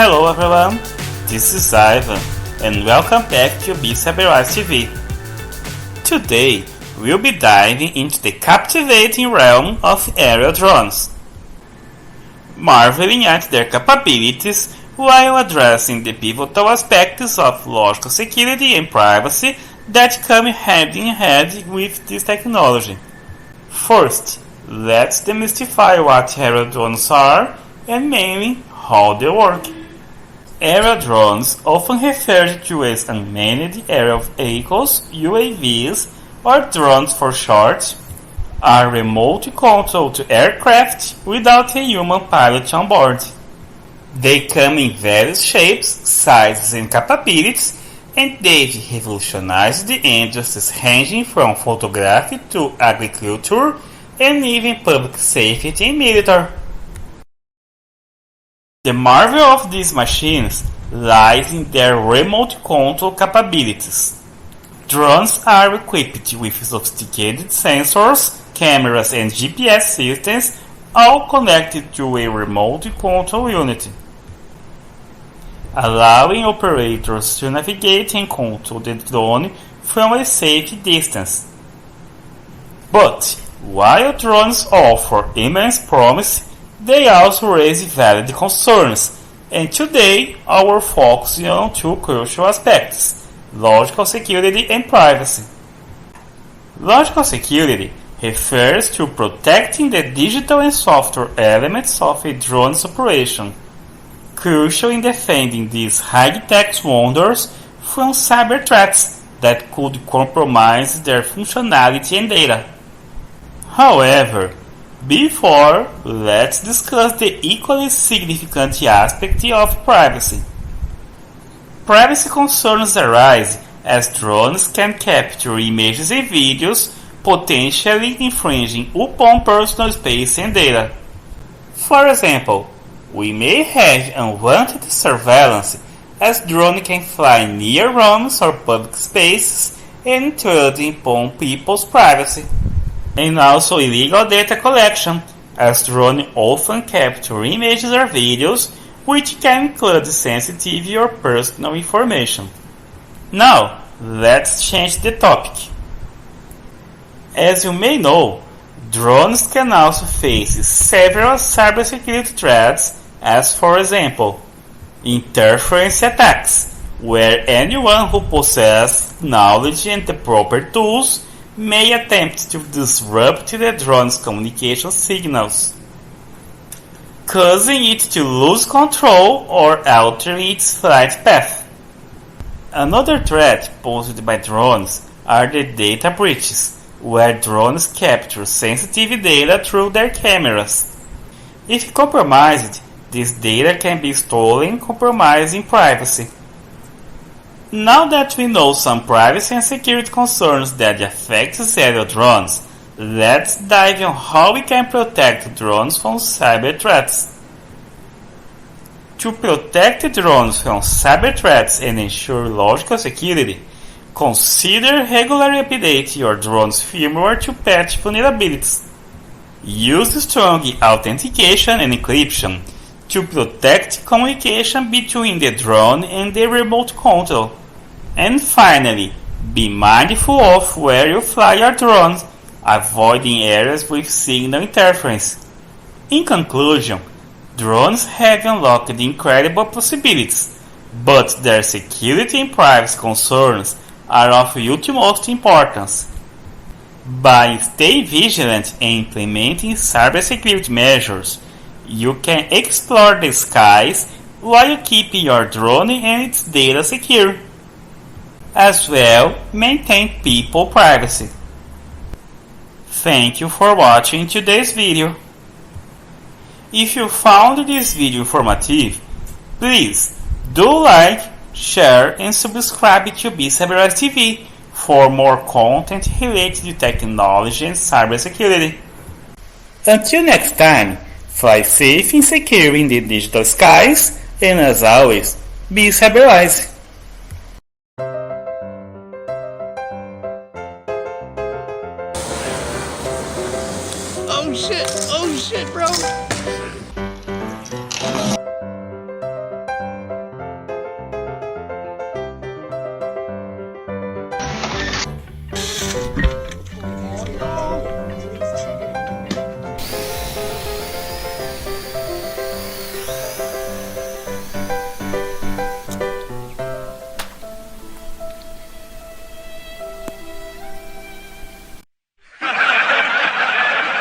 Hello everyone, this is Ivan and welcome back to Bee-cyberwise TV. Today we'll be diving into the captivating realm of aerial drones, marveling at their capabilities while addressing the pivotal aspects of logical security and privacy that come hand in hand with this technology. First, let's demystify what aerial drones are and mainly how they work. Aerial drones, often referred to as unmanned aerial vehicles, UAVs, or drones for short, are remote-controlled aircraft without a human pilot on board. They come in various shapes, sizes, and capabilities, and they've revolutionized the industries ranging from photography to agriculture and even public safety and military. The marvel of these machines lies in their remote control capabilities. Drones are equipped with sophisticated sensors, cameras and GPS systems, all connected to a remote control unit, allowing operators to navigate and control the drone from a safe distance. But while drones offer immense promise, they also raise valid concerns, and today our focus is on two crucial aspects: logical security and privacy. Logical security refers to protecting the digital and software elements of a drone's operation, crucial in defending these high-tech wonders from cyber threats that could compromise their functionality and data. However, before, let's discuss the equally significant aspect of privacy. Privacy concerns arise as drones can capture images and videos, potentially infringing upon personal space and data. For example, we may have unwanted surveillance as drones can fly near homes or public spaces and intrude upon people's privacy. And also illegal data collection, as drones often capture images or videos which can include sensitive or personal information. Now, let's change the topic. As you may know, drones can also face several cybersecurity threats, as for example, interference attacks, where anyone who possesses knowledge and the proper tools may attempt to disrupt the drone's communication signals, causing it to lose control or altering its flight path. Another threat posed by drones are the data breaches, where drones capture sensitive data through their cameras. If compromised, this data can be stolen, compromising privacy. Now that we know some privacy and security concerns that affect aerial drones, let's dive on how we can protect drones from cyber threats. To protect drones from cyber threats and ensure logical security, consider regularly update your drone's firmware to patch vulnerabilities. Use strong authentication and encryption to protect communication between the drone and the remote control. And finally, be mindful of where you fly your drones, avoiding areas with signal interference. In conclusion, drones have unlocked incredible possibilities, but their security and privacy concerns are of utmost importance. By staying vigilant and implementing cybersecurity measures, you can explore the skies while keeping your drone and its data secure. As well, maintain people privacy. Thank you for watching today's video. If you found this video informative, please do like, share and subscribe to Bee-cyberwise TV for more content related to technology and cybersecurity. Until next time, fly safe and secure in the digital skies, and as always, Bee-cyberwise. Oh shit, bro.